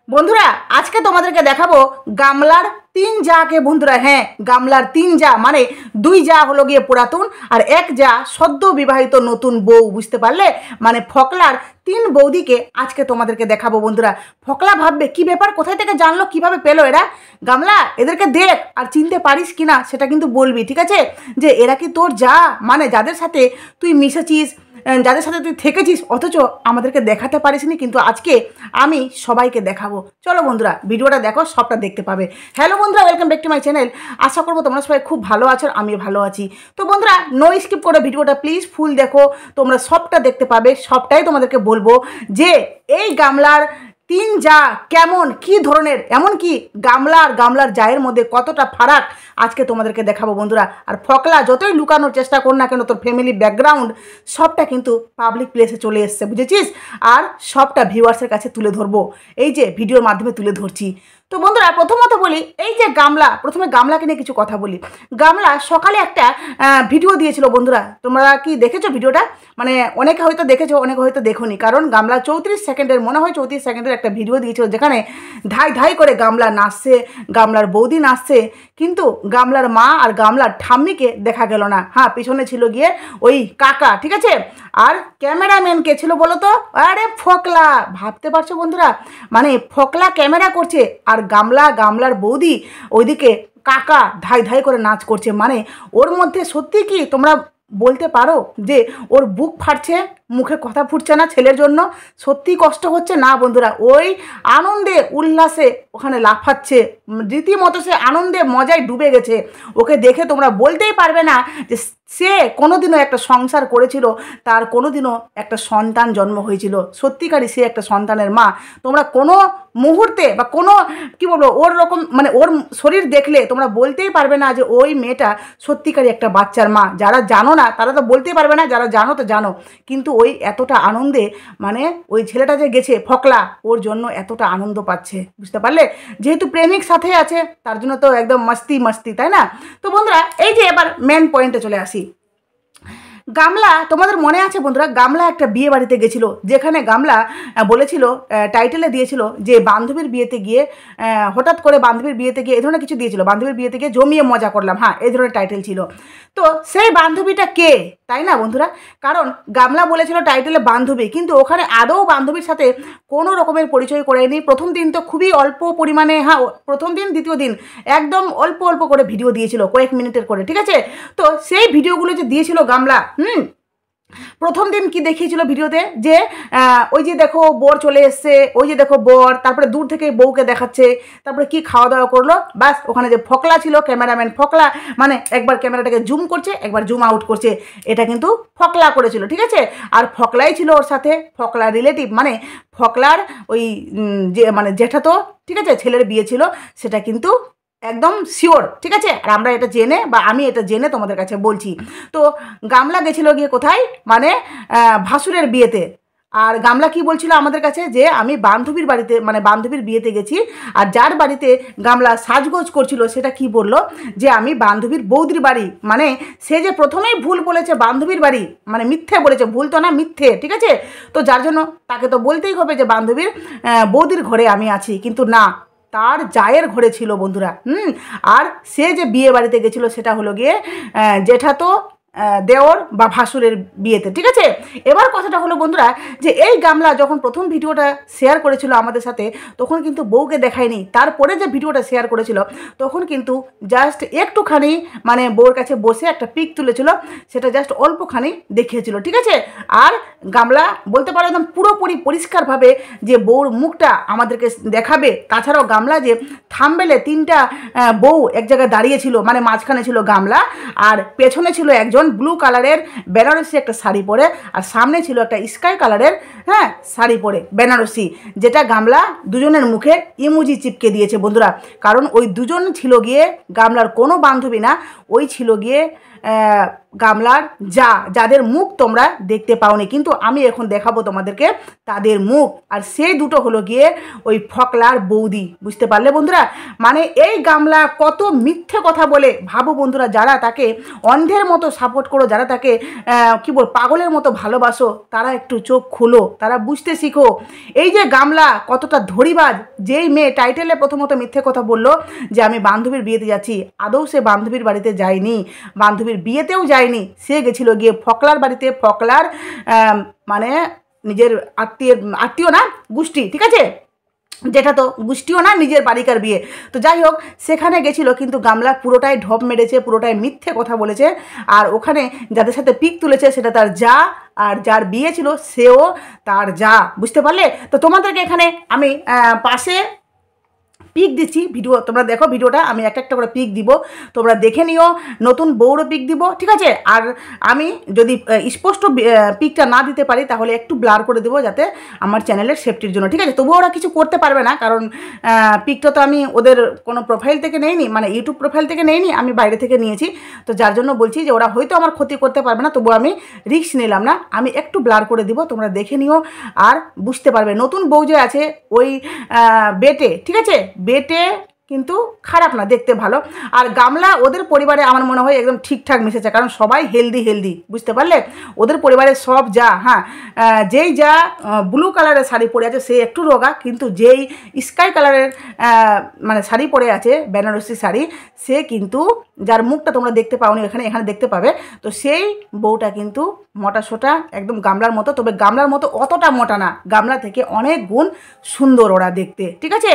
বন্ধুরা আজকে তোমাদেরকে দেখাবো গামলার তিন জাকে। বন্ধুরা হ্যাঁ, গামলার তিন জা মানে দুই জা হলো গিয়ে পুরাতন আর এক জা সদ্য বিবাহিত নতুন বউ, বুঝতে পারলে? মানে ফকলার তিন বৌদিকে আজকে তোমাদেরকে দেখাবো। বন্ধুরা ফকলা ভাববে কি ব্যাপার, কোথায় থেকে জানলো, কিভাবে পেলো এরা? গামলা এদেরকে দেখ আর চিনতে পারিস কিনা সেটা কিন্তু বলবি, ঠিক আছে? যে এরা কি তোর যা, মানে যাদের সাথে তুই মিশেছিস, যাদের সাথে তুই থেকেছিস, অথচ আমাদেরকে দেখাতে পারিসনি, কিন্তু আজকে আমি সবাইকে দেখাবো। চলো বন্ধুরা ভিডিওটা দেখো, সবটা দেখতে পাবে। হ্যালো বন্ধুরা, welcome back to my channel. আশা করবো তোমরা সবাই খুব ভালো আছো আর আমিও ভালো আছি। তো বন্ধুরা নো স্কিপ করে ভিডিওটা প্লিজ ফুল দেখো, তোমরা সবটা দেখতে পাবে। সবটাই তোমাদেরকে বলবো যে এই গামলার তিন যা কেমন, কি ধরনের, এমনকি গামলা আর গামলার জায়ের মধ্যে কতটা ফারাক আজকে তোমাদেরকে দেখাবো বন্ধুরা। আর ফকলা যতই লুকানোর চেষ্টা কর না কেন, তোর ফ্যামিলি ব্যাকগ্রাউন্ড সবটা কিন্তু পাবলিক প্লেসে চলে এসছে, বুঝেছিস? আর সবটা ভিউয়ার্সের কাছে তুলে ধরবো, এই যে ভিডিওর মাধ্যমে তুলে ধরছি। তো বন্ধুরা প্রথমত বলি, এই যে গামলা, প্রথমে গামলাকে নিয়ে কিছু কথা বলি। গামলা সকালে একটা ভিডিও দিয়েছিল বন্ধুরা, তোমরা কি দেখেছো ভিডিওটা? মানে অনেকে হয়তো দেখেছো, অনেকে হয়তো দেখোনি, কারণ গামলা 34 সেকেন্ডের, মনে হয় 34 সেকেন্ডের একটা ভিডিও দিয়েছিল, যেখানে ধাই ধাই করে গামলা নাচছে, গামলার বৌদি নাচছে, কিন্তু গামলার মা আর গামলার ঠাম্মিকে দেখা গেল না। হ্যাঁ, পিছনে ছিল গিয়ে ওই কাকা, ঠিক আছে? আর ক্যামেরাম্যান কে ছিল বলো তো? আরে ফকলা, ভাবতে পারছো বন্ধুরা? মানে ফকলা ক্যামেরা করছে আর গামলার বৌদি ওইদিকে কাকা ধাই ধাই করে নাচ করছে। মানে ওর মধ্যে সত্যি কি তোমরা বলতে পারো যে ওর বুক ফাটছে, মুখে কথা ফুটছে না ছেলের জন্য? সত্যি কষ্ট হচ্ছে না বন্ধুরা? ওই আনন্দে উল্লাসে ওখানে লাফাচ্ছে, রীতিমতো সে আনন্দে মজায় ডুবে গেছে। ওকে দেখে তোমরা বলতেই পারবে না যে সে কোনোদিনও একটা সংসার করেছিল, তার কোনোদিনও একটা সন্তান জন্ম হয়েছিল। সত্যিকারই সে একটা সন্তানের মা। তোমরা কোনো মুহূর্তে বা কোনো কী বলবো, ওর রকম মানে ওর শরীর দেখলে তোমরা বলতেই পারবে না যে ওই মেয়েটা সত্যিকারই একটা বাচ্চার মা। যারা জানো না তারা তো বলতেই পারবে না, যারা জানো তো জানো। কিন্তু ওই এতটা আনন্দে, মানে ওই ছেলেটা যে গেছে ফকলা, ওর জন্য এতটা আনন্দ পাচ্ছে, বুঝতে পারলে? যেহেতু প্রেমিক সাথে আছে তার জন্য তো একদম মস্তি মস্তি, তাই না? তো বন্ধুরা এই যে এবার মেন পয়েন্টে চলে আসি। গামলা, তোমাদের মনে আছে বন্ধুরা, গামলা একটা বিয়ে বাড়িতে গেছিল, যেখানে গামলা বলেছিল, টাইটেলে দিয়েছিল যে বান্ধবীর বিয়েতে গিয়ে, হঠাৎ করে বান্ধবীর বিয়েতে গিয়ে, এই ধরনের কিছু দিয়েছিল, বান্ধবীর বিয়েতে গিয়ে জমিয়ে মজা করলাম, হ্যাঁ এই ধরনের টাইটেল ছিল। তো সেই বান্ধবীটা কে, তাই না বন্ধুরা? কারণ গামলা বলেছিল টাইটেলে বান্ধবী, কিন্তু ওখানে আদৌ বান্ধবীর সাথে কোনো রকমের পরিচয় করেনি। প্রথম দিন তো খুবই অল্প পরিমাণে, হ্যাঁ প্রথম দিন দ্বিতীয় দিন একদম অল্প অল্প করে ভিডিও দিয়েছিল, কয়েক মিনিটের করে, ঠিক আছে? তো সেই ভিডিওগুলো যে দিয়েছিল গামলা, প্রথম দিন কি দেখিয়েছিল ভিডিওতে, যে ওই যে দেখো বর চলে এসছে, ওই যে দেখো বর, তারপরে দূর থেকে বউকে দেখাচ্ছে, তারপরে কি খাওয়া দাওয়া করলো, বাস ওখানে যে ফকলা ছিল, ক্যামেরাম্যান ফকলা, মানে একবার ক্যামেরাটাকে জুম করছে, একবার জুম আউট করছে, এটা কিন্তু ফকলা করেছিল, ঠিক আছে? আর ফকলাই ছিল ওর সাথে, ফকলার রিলেটিভ, মানে ফকলার ওই যে মানে জেঠাতো, ঠিক আছে? ছেলের বিয়ে ছিল, সেটা কিন্তু একদম শিওর, ঠিক আছে? আর আমরা এটা জেনে, বা আমি এটা জেনে তোমাদের কাছে বলছি। তো গামলা গেছিলো গিয়ে কোথায়, মানে ভাসুরের বিয়েতে। আর গামলা কি বলছিল আমাদের কাছে, যে আমি বান্ধবীর বাড়িতে, মানে বান্ধবীর বিয়েতে গেছি। আর যার বাড়িতে গামলা সাজগোজ করছিল, সেটা কি বললো, যে আমি বান্ধবীর বৌদির বাড়ি। মানে সে যে প্রথমেই ভুল বলেছে বান্ধবীর বাড়ি, মানে মিথ্যে বলেছে, ভুল তো না, মিথ্যে, ঠিক আছে? তো যার জন্য তাকে তো বলতেই হবে যে বান্ধবীর বৌদির ঘরে আমি আছি, কিন্তু না, তার জায়ের ঘরে ছিল বন্ধুরা। আর সে যে বিয়ে বাড়িতে গেছিলো সেটা হলো গিয়ে জেঠাতো দেওর বা ভাসুরের বিয়েতে, ঠিক আছে? এবার কথাটা হলো বন্ধুরা, যে এই গামলা যখন প্রথম ভিডিওটা শেয়ার করেছিল আমাদের সাথে, তখন কিন্তু বউকে দেখায়নি। তারপরে যে ভিডিওটা শেয়ার করেছিল তখন কিন্তু জাস্ট একটুখানি, মানে বউর কাছে বসে একটা পিক তুলেছিল, সেটা জাস্ট অল্পখানি দেখিয়েছিল, ঠিক আছে? আর গামলা বলতে পারো একদম পুরোপুরি পরিষ্কারভাবে যে বউর মুখটা আমাদেরকে দেখাবে। তাছাড়াও গামলা যে থাম্বনেলে তিনটা বউ এক জায়গায় দাঁড়িয়েছিল, মানে মাঝখানে ছিল গামলা, আর পেছনে ছিল একজন ব্লু কালারের বেনারসি একটা শাড়ি পরে, আর সামনে ছিল একটা স্কাই কালারের, হ্যাঁ, শাড়ি পরে বেনারসি, যেটা গামলা দুজনের মুখে ইমোজি চিপকে দিয়েছে বন্ধুরা। কারণ ওই দুজন ছিল গিয়ে গামলার কোনো বান্ধবী না, ওই ছিল গিয়ে গামলার যাদের মুখ তোমরা দেখতে পাওনি, কিন্তু আমি এখন দেখাবো তোমাদেরকে তাদের মুখ। আর সেই দুটো হলো গিয়ে ওই ফকলার বৌদি, বুঝতে পারলে বন্ধুরা? মানে এই গামলা কত মিথ্যে কথা বলে, ভাবো বন্ধুরা, যারা তাকে অন্ধের মতো সাপোর্ট করো, যারা তাকে কী বল পাগলের মতো ভালোবাসো, তারা একটু চোখ খুলো, তারা বুঝতে শিখো। এই যে গামলা কতটা ধরিবাজ, যেই মেয়ে টাইটেলে প্রথমত মিথ্যে কথা বললো যে আমি বান্ধবীর বিয়েতে যাচ্ছি, আদৌ সে বান্ধবীর বাড়িতে যায়নি, বান্ধবীর বিয়েতেও যায়নি, সে গেছিলো গিয়ে ফকলার বাড়িতে, ফকলার মানে নিজের আত্মীয় না, গোষ্ঠী, ঠিক আছে, যেটা তো গোষ্ঠীও না, নিজের বাড়িকার বিয়ে। তো যাই হোক, সেখানে গেছিলো, কিন্তু গামলা পুরোটাই ঢপ মেরেছে, পুরোটাই মিথ্যে কথা বলেছে। আর ওখানে যাদের সাথে পিক তুলেছে সেটা তার যা, আর যার বিয়ে ছিল সেও তার যা, বুঝতে পারলে? তো তোমাদেরকে এখানে আমি পাশে পিক দিচ্ছি, ভিডিও তোমরা দেখো, ভিডিওটা আমি একটা করে পিক দিব, তোমরা দেখে নিও, নতুন বউরও পিক দিব, ঠিক আছে? আর আমি যদি স্পষ্ট পিকটা না দিতে পারি তাহলে একটু ব্লার করে দেবো, যাতে আমার চ্যানেলের সেফটির জন্য, ঠিক আছে? তবুও ওরা কিছু করতে পারবে না, কারণ পিকটা তো আমি ওদের কোনো প্রোফাইল থেকে নেইনি, মানে ইউটিউব প্রোফাইল থেকে নেইনি, আমি বাইরে থেকে নিয়েছি। তো যার জন্য বলছি যে ওরা হয়তো আমার ক্ষতি করতে পারবে না, তবু আমি রিস্ক নিলাম না, আমি একটু ব্লার করে দিব, তোমরা দেখে নিও আর বুঝতে পারবে। নতুন বউ যে আছে ওই বেটে, ঠিক আছে, বেটে কিন্তু খারাপ না, দেখতে ভালো। আর গামলা ওদের পরিবারে আমার মনে হয় একদম ঠিকঠাক মিশেছে, কারণ সবাই হেলদি, বুঝতে পারলে? ওদের পরিবারের সব যা, হ্যাঁ, যেই যা ব্লু কালারের শাড়ি পরে আছে সে একটু রোগা, কিন্তু যেই স্কাই কালারের মানে শাড়ি পরে আছে, বেনারসি শাড়ি, সে কিন্তু, যার মুখটা তোমরা দেখতে পাওনি এখানে দেখতে পাবে, তো সেই বউটা কিন্তু মোটা সোটা একদম গামলার মতো, তবে গামলার মতো অতটা মোটা না, গামলা থেকে অনেক গুণ সুন্দর ওরা দেখতে, ঠিক আছে?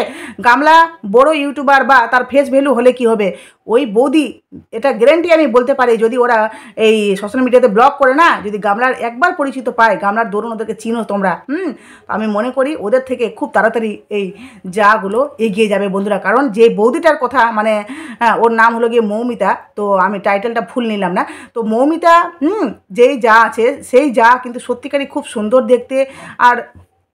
গামলা বড় ইউটিউবার বা তার ফেস ভ্যালু হলে কি হবে, ওই বৌদি, এটা গ্যারেন্টি আমি বলতে পারি, যদি ওরা এই সোশ্যাল মিডিয়াতে ব্লগ করে না, যদি গামলার একবার পরিচিত পায়, গামলার দরুন ওদেরকে চিনো তোমরা, আমি মনে করি ওদের থেকে খুব তাড়াতাড়ি এই যাগুলো এগিয়ে যাবে বন্ধুরা। কারণ যে বৌদিটার কথা, মানে ওর নাম হলো গিয়ে মৌমিতা, তো আমি টাইটেলটা ভুল নিলাম না, তো মৌমিতা যেই যা আছে সেই যা কিন্তু সত্যিকারই খুব সুন্দর দেখতে, আর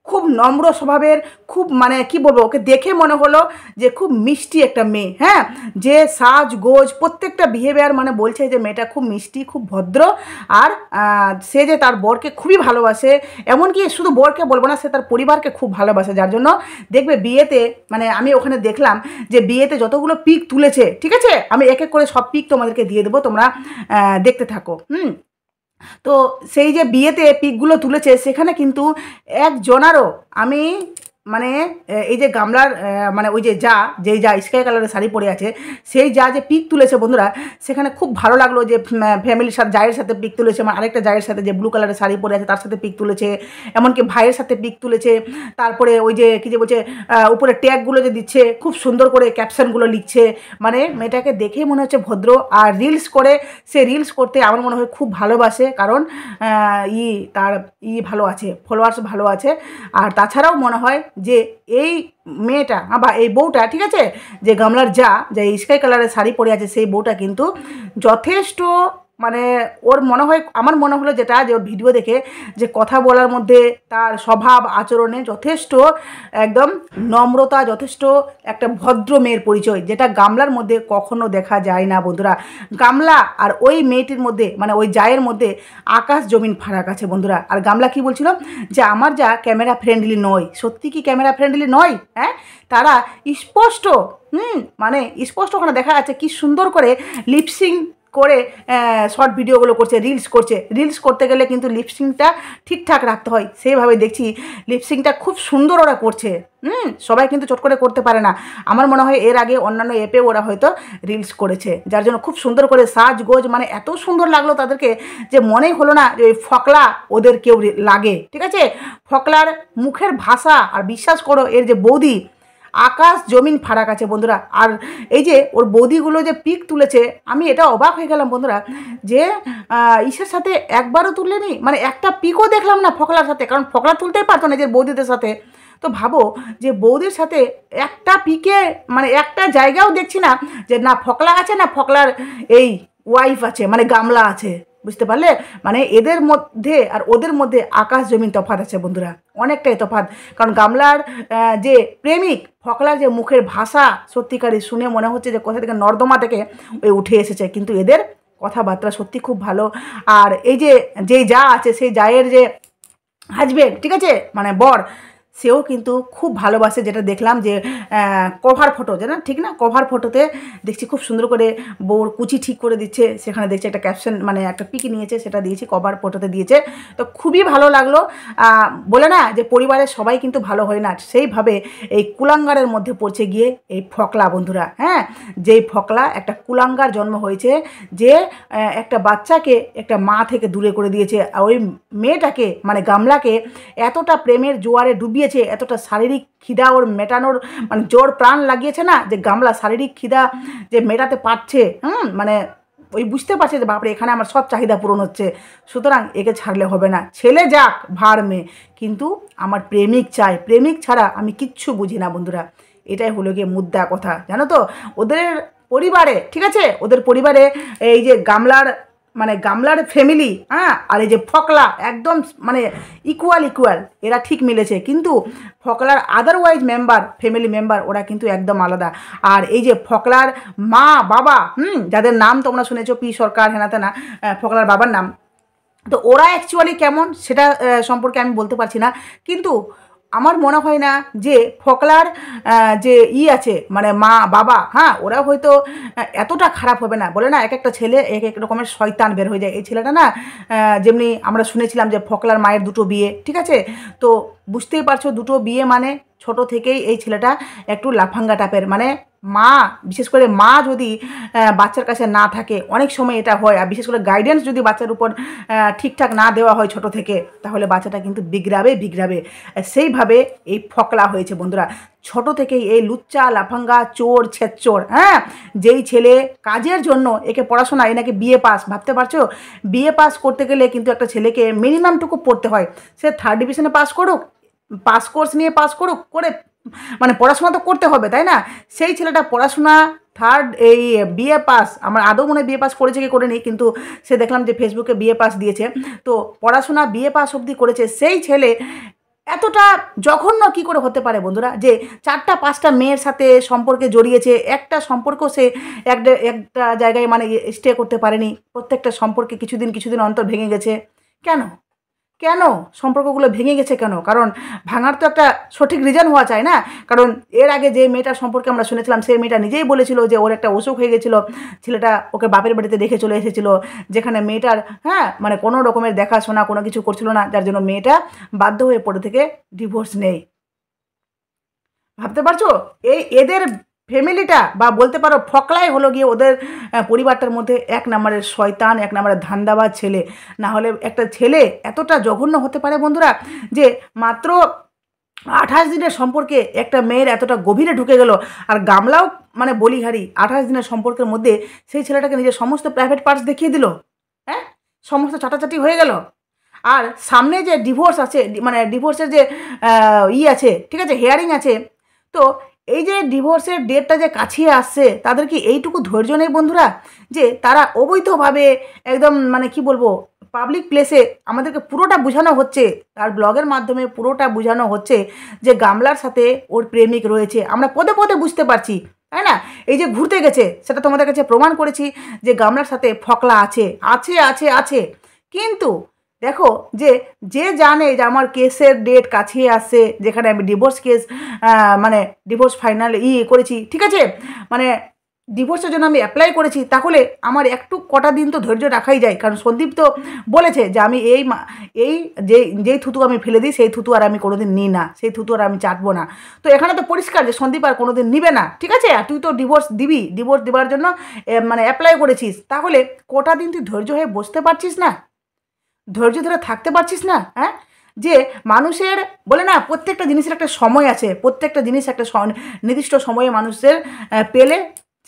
খুব নম্র স্বভাবের, খুব মানে কি বলবো, ওকে দেখে মনে হলো যে খুব মিষ্টি একটা মেয়ে, হ্যাঁ, যে সাজ গোজ প্রত্যেকটা বিহেভিয়ার মানে বলছে যে মেয়েটা খুব মিষ্টি, খুব ভদ্র, আর সে যে তার বরকে খুবই ভালোবাসে, এমনকি শুধু বরকে বলবো না, সে তার পরিবারকে খুব ভালোবাসে, যার জন্য দেখবে বিয়েতে, মানে আমি ওখানে দেখলাম যে বিয়েতে যতগুলো পিক তুলেছে, ঠিক আছে, আমি এক এক করে সব পিক তোমাদেরকে দিয়ে দেবো, তোমরা দেখতে থাকো। তো সেই যে বিয়েতে পিকগুলো তুলেছে, সেখানে কিন্তু একজনারও আমি মানে এই যে গামলার মানে ওই যে যেই স্কাই কালারের শাড়ি পরে আছে, সেই যে পিক তুলেছে বন্ধুরা, সেখানে খুব ভালো লাগলো যে ফ্যামিলির সাথে জায়ের সাথে পিক তুলেছে, মানে আরেকটা জায়ের সাথে যে ব্লু কালারের শাড়ি পরে আছে তার সাথে পিক তুলেছে, এমনকি ভাইয়ের সাথে পিক তুলেছে, তারপরে ওই যে কী যে বলছে উপরে ট্যাগগুলো যে দিচ্ছে, খুব সুন্দর করে ক্যাপশনগুলো লিখছে, মানে মেয়েটাকে দেখেই মনে হচ্ছে ভদ্র। আর রিলস করে, সে রিলস করতে আমার মনে হয় খুব ভালোবাসে, কারণ তার ভালো আছে, ফলোয়ার্স ভালো আছে। আর তাছাড়াও মনে হয় যে এই মেয়েটা বা এই বউটা, ঠিক আছে, যে গামলার যে স্কাই কালারের শাড়ি পরে আছে, সেই বউটা কিন্তু যথেষ্ট, মানে ওর মনে হয়, আমার মনে হলো যেটা, যে ওর ভিডিও দেখে যে কথা বলার মধ্যে, তার স্বভাব আচরণে যথেষ্ট একদম নম্রতা, যথেষ্ট একটা ভদ্র মেয়ের পরিচয়, যেটা গামলার মধ্যে কখনো দেখা যায় না বন্ধুরা। গামলা আর ওই মেয়েটির মধ্যে, মানে ওই জায়ের মধ্যে আকাশ জমিন ফারাক আছে বন্ধুরা। আর গামলা কি বলছিল, যে আমার যা ক্যামেরা ফ্রেন্ডলি নয়, সত্যি কি ক্যামেরা ফ্রেন্ডলি নয়? হ্যাঁ, তারা স্পষ্ট, মানে স্পষ্ট ওখানে দেখা যাচ্ছে কি সুন্দর করে লিপসিং করে শর্ট ভিডিওগুলো করছে, রিলস করতে গেলে কিন্তু লিপসিংটা ঠিকঠাক রাখতে হয়, সেইভাবে দেখছি লিপসিংটা খুব সুন্দর ওরা করছে। সবাই কিন্তু চট করে করতে পারে না, আমার মনে হয় এর আগে অন্যান্য অ্যাপে ওরা হয়তো রিলস করেছে, যার জন্য খুব সুন্দর করে সাজগোজ, মানে এত সুন্দর লাগলো তাদেরকে যে মনেই হলো না যে ফকলা ওদের কেউ লাগে, ঠিক আছে? ফকলার মুখের ভাষা, আর বিশ্বাস করো এর যে বৌদি, আকাশ জমিন ফারাক আছে বন্ধুরা। আর এই যে ওর বৌদিগুলো যে পিক তুলেছে, আমি এটা অবাক হয়ে গেলাম বন্ধুরা, যে ইসের সাথে একবারও তুললেনি, মানে একটা পিকও দেখলাম না ফকলার সাথে, কারণ ফকলা তুলতেই পারতো না যে বৌদিদের সাথে। তো ভাবো যে বৌদির সাথে একটা পিকে, মানে একটা জায়গাও দেখছি না যে না ফকলা আছে, না ফকলার এই ওয়াইফ আছে, মানে গামলা আছে, বুঝতে পারলে? মানে এদের মধ্যে আর ওদের মধ্যে আকাশ জমিন তফাৎ আছে বন্ধুরা, অনেকটাই তফাৎ। কারণ গামলার যে প্রেমিক, ফকলার যে মুখের ভাষা সত্যিকারই শুনে মনে হচ্ছে যে কোথা থেকে নর্দমা থেকে ওই উঠে এসেছে, কিন্তু এদের কথাবার্তা সত্যি খুব ভালো। আর এই যে যেই যা আছে সেই জায়ের যে হাজবেন্ড, ঠিক আছে, মানে বর, সেও কিন্তু খুব ভালোবাসে, যেটা দেখলাম যে কভার ফটো, যেন ঠিক না, কভার ফটোতে দেখছি খুব সুন্দর করে বউর কুচি ঠিক করে দিচ্ছে, সেখানে দেখছি একটা ক্যাপশন মানে একটা পিক নিয়েছে, সেটা দিয়েছি, কভার ফটোতে দিয়েছে। তো খুবই ভালো লাগলো। বলে না যে পরিবারের সবাই কিন্তু ভালো হয় না, সেইভাবে এই কুলাঙ্গারের মধ্যে পড়ছে গিয়ে এই ফকলা বন্ধুরা। হ্যাঁ, যেই ফকলা একটা কুলাঙ্গার জন্ম হয়েছে, যে একটা বাচ্চাকে একটা মা থেকে দূরে করে দিয়েছে, আর ওই মেয়েটাকে মানে গামলাকে এতটা প্রেমের জোয়ারে ডুবিয়েছে, এতটা শারীরিক খিদা ওর মেটানোর মানে জোর প্রাণ লাগিয়েছে না, যে গামলা শারীরিক খিদা যে মেটাতে পারছে, মানে ওই বুঝতে পারছে যে বাপরে এখানে আমার সব চাহিদা পূরণ হচ্ছে, সুতরাং একে ছাড়লে হবে না, ছেলে যাক ভাড় মেয়ে, কিন্তু আমার প্রেমিক চাই, প্রেমিক ছাড়া আমি কিচ্ছু বুঝি না বন্ধুরা। এটাই হলো গিয়ে মুদ্রা কথা, জানো তো ওদের পরিবারে, ঠিক আছে, ওদের পরিবারে এই যে গামলার ফ্যামিলি, হ্যাঁ, আর এই যে ফকলা একদম মানে ইকুয়াল, এরা ঠিক মিলেছে, কিন্তু ফকলার আদারওয়াইজ মেম্বার, ফ্যামিলি মেম্বার, ওরা কিন্তু একদম আলাদা। আর এই যে ফকলার মা বাবা, যাদের নাম তোমরা শুনেছো, পি সরকার, হেনাতে না, ফকলার বাবার নাম, তো ওরা অ্যাকচুয়ালি কেমন সেটা সম্পর্কে আমি বলতে পারছি না, কিন্তু আমার মনে হয় না যে ফকলার যে আছে মানে মা বাবা, হ্যাঁ, ওরা হয়তো এতটা খারাপ হবে না। বলে না এক একটা ছেলে এক এক রকমের শয়তান বের হয়ে যায়, এই ছেলেটা না যেমনি আমরা শুনেছিলাম যে ফকলার মায়ের দুটো বিয়ে, ঠিক আছে, তো বুঝতেই পারছো দুটো বিয়ে মানে ছোট থেকেই এই ছেলেটা একটু লাফাঙ্গা টাইপের, মানে মা, বিশেষ করে মা যদি বাচ্চার কাছে না থাকে, অনেক সময় এটা হয়, আর বিশেষ করে গাইডেন্স যদি বাচ্চার উপর ঠিকঠাক না দেওয়া হয় ছোট থেকে, তাহলে বাচ্চাটা কিন্তু বিগড়াবে। সেইভাবে এই ফকলা হয়েছে বন্ধুরা, ছোট থেকেই এই লুচ্চা লাফাঙ্গা চোর ছেচ্চোর, হ্যাঁ, যেই ছেলে কাজের জন্য একে পড়াশোনা, এনাকে বিএ পাস, ভাবতে পারছো, বিএ পাস করতে গেলে কিন্তু একটা ছেলেকে মিনিমামটুকু পড়তে হয়, সে 3rd ডিভিশনে পাস করুক, পাস কোর্স নিয়ে পাস করুক, করে মানে পড়াশোনা তো করতে হবে, তাই না, সেই ছেলেটা পড়াশোনা 3rd এই বিএ পাস, আমার আদৌ মনে বিএ পাস করেছে কি করেনি, কিন্তু সে দেখলাম যে ফেসবুকে বিএ পাস দিয়েছে, তো পড়াশোনা বিএ পাস অবধি করেছে, সেই ছেলে এতটা জঘন্য কি করে হতে পারে বন্ধুরা, যে 4টা 5টা মেয়ের সাথে সম্পর্কে জড়িয়েছে, একটা সম্পর্ক সে একটা জায়গায় মানে স্টে করতে পারেনি, প্রত্যেকটা সম্পর্কে কিছুদিন অন্তর ভেঙে গেছে। কেন কেন সম্পর্কগুলো ভেঙে গেছে কেন? কারণ ভাঙার তো একটা সঠিক রিজন হওয়া চাই না। কারণ এর আগে যে মেয়েটার সম্পর্কে আমরা শুনেছিলাম, সেই মেয়েটা নিজেই বলেছিল যে ওর একটা অসুখ হয়ে গেছিলো, ছেলেটা ওকে বাপের বাড়িতে দেখে চলে এসেছিলো, যেখানে মেয়েটার মানে কোনো রকমের দেখাশোনা কোনো কিছু করছিল না, যার জন্য মেয়েটা বাধ্য হয়ে পড়ে থেকে ডিভোর্স নেয়। ভাবতে পারছো এদের ফ্যামিলিটা, বা বলতে পারো ফকলাই হলো গিয়ে ওদের পরিবারটার মধ্যে 1 নম্বরের শয়তান, 1 নম্বরের ধান্দাবাজ ছেলে। না হলে একটা ছেলে এতটা জঘন্য হতে পারে বন্ধুরা, যে মাত্র 28 দিনের সম্পর্কে একটা মেয়ের এতটা গভীরে ঢুকে গেল। আর গামলাও মানে বলিহারি, 28 দিনের সম্পর্কের মধ্যে সেই ছেলেটাকে নিজের সমস্ত প্রাইভেট পার্টস দেখিয়ে দিল, হ্যাঁ, সমস্ত চাটাচাটি হয়ে গেল। আর সামনে যে ডিভোর্স আছে, মানে ডিভোর্সের যে আছে, ঠিক আছে, হিয়ারিং আছে, তো এই যে ডিভোর্সের ডেটটা যে কাছিয়ে আসছে, তাদের কি এইটুকু ধৈর্য নেই বন্ধুরা, যে তারা অবৈধভাবে একদম মানে কি বলবো, পাবলিক প্লেসে আমাদেরকে পুরোটা বোঝানো হচ্ছে, তার ব্লগের মাধ্যমে পুরোটা বোঝানো হচ্ছে যে গামলার সাথে ওর প্রেমিক রয়েছে, আমরা পদে পদে বুঝতে পারছি, তাই না, এই যে ঘুরতে গেছে সেটা তোমাদের কাছে প্রমাণ করেছি যে গামলার সাথে ফকলা আছে আছে আছে আছে কিন্তু দেখো যে জানে যে আমার কেসের ডেট কাছিয়ে আসছে, যেখানে আমি ডিভোর্স কেস মানে ডিভোর্স ফাইনাল করেছি, ঠিক আছে, মানে ডিভোর্সের জন্য আমি অ্যাপ্লাই করেছি, তাহলে আমার একটু কটা দিন তো ধৈর্য রাখাই যায়। কারণ সন্দীপ তো বলেছে যে আমি যেই থুতু আমি ফেলে দিই, সেই থুতু আর আমি কোনোদিন নিই না, সেই থুতু আর আমি চাটবো না। তো এখানে তো পরিষ্কার যে সন্দীপ আর কোনোদিন নিবে না, ঠিক আছে, আর তুই তো ডিভোর্স দেওয়ার জন্য মানে অ্যাপ্লাই করেছিস, তাহলে কটা দিন তুই ধৈর্য হয়ে বসতে পারছিস না, ধৈর্য ধরে থাকতে পারছিস না? হ্যাঁ, যে মানুষের বলে না প্রত্যেকটা জিনিসের একটা সময় আছে, প্রত্যেকটা জিনিস একটা নির্দিষ্ট সময়ে মানুষের পেলে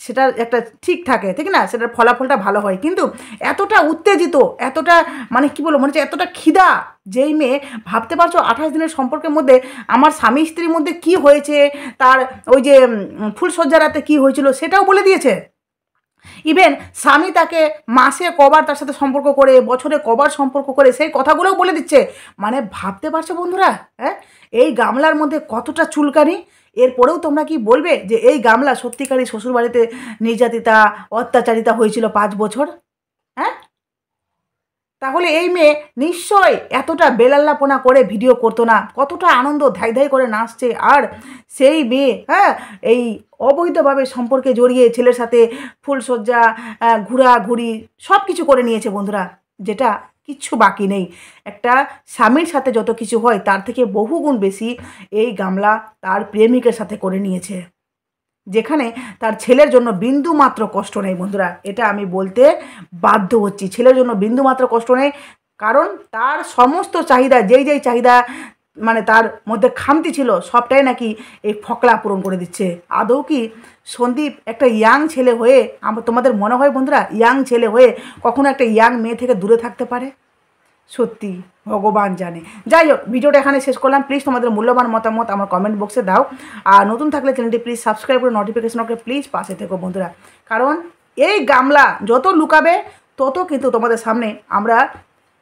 সেটার একটা ঠিক থাকে, ঠিক না, সেটার ফলাফলটা ভালো হয়। কিন্তু এতটা উত্তেজিত, এতটা মানে কি বলবো, মনে হচ্ছে এতটা খিদা, যেই মেয়ে ভাবতে পারছো 28 দিনের সম্পর্কের মধ্যে আমার স্বামী স্ত্রীর মধ্যে কি হয়েছে, তার ওই যে ফুলসজ্জা রাতে কী হয়েছিল সেটাও বলে দিয়েছে। ইভেন স্বামী তাকে মাসে কবার তার সাথে সম্পর্ক করে, বছরে কবার সম্পর্ক করে, সেই কথাগুলোও বলে দিচ্ছে। মানে ভাবতে পারছো বন্ধুরা, হ্যাঁ, এই গামলার মধ্যে কতটা চুলকানি। এরপরেও তোমরা কি বলবে যে এই গামলা সত্যিকারই শ্বশুরবাড়িতে নির্যাতিতা অত্যাচারিতা হয়েছিল 5 বছর? তাহলে এই মেয়ে নিশ্চয় এতটা বেলাল্লাপনা করে ভিডিও করতো না, কতটা আনন্দ ধাই ধাই করে নাচছে। আর সেই মেয়ে এই অবৈধভাবে সম্পর্কে জড়িয়ে ছেলের সাথে ফুলসজ্জা, ঘোরাঘুরি সব কিছু করে নিয়েছে বন্ধুরা, যেটা কিচ্ছু বাকি নেই। একটা স্বামীর সাথে যত কিছু হয় তার থেকে বহুগুণ বেশি এই গামলা তার প্রেমিকের সাথে করে নিয়েছে, যেখানে তার ছেলের জন্য বিন্দু মাত্র কষ্ট নেই বন্ধুরা। এটা আমি বলতে বাধ্য হচ্ছি, ছেলের জন্য বিন্দু মাত্র কষ্ট নেই, কারণ তার সমস্ত চাহিদা, যেই চাহিদা মানে তার মধ্যে খামতি ছিল সবটাই নাকি এই ফকলা পূরণ করে দিচ্ছে। আদৌ কি সন্দীপ একটা ইয়াং ছেলে হয়ে, তোমাদের মনে হয় বন্ধুরা ইয়াং ছেলে হয়ে কখনো একটা ইয়াং মেয়ে থেকে দূরে থাকতে পারে? সত্যি ভগবান জানে। যাই হোক, ভিডিওটা এখানে শেষ করলাম। প্লিজ তোমাদের মূল্যবান মতামত আমার কমেন্ট বক্সে দাও, আর নতুন থাকলে চ্যানেলটি প্লিজ সাবস্ক্রাইব করে নোটিফিকেশন ওকে প্লিজ পাশে থেকো বন্ধুরা, কারণ এই গামলা যত লুকাবে তত কিন্তু তোমাদের সামনে আমরা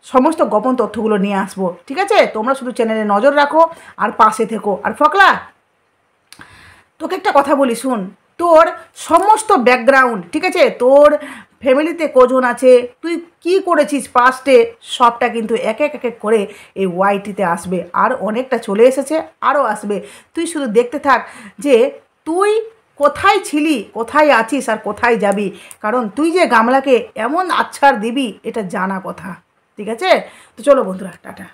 সমস্ত গোপন তথ্যগুলো নিয়ে আসবো। ঠিক আছে, তোমরা শুধু চ্যানেলে নজর রাখো আর পাশে থেকো। আর ফকলা, তোকে একটা কথা বলি শুন, তোর সমস্ত ব্যাকগ্রাউন্ড, ঠিক আছে, তোর ফ্যামিলিতে কজন আছে, তুই কি করেছিস পাস্টে, সবটা কিন্তু এক এক করে এই ওয়াইটিতে আসবে। আর অনেকটা চলে এসেছে, আরও আসবে। তুই শুধু দেখতে থাক যে তুই কোথায় ছিলি, কোথায় আছিস আর কোথায় যাবি, কারণ তুই যে গামলাকে এমন আচ্ছাড় দিবি এটা জানা কথা। ঠিক আছে, তো চলো বন্ধুরা, টাটা।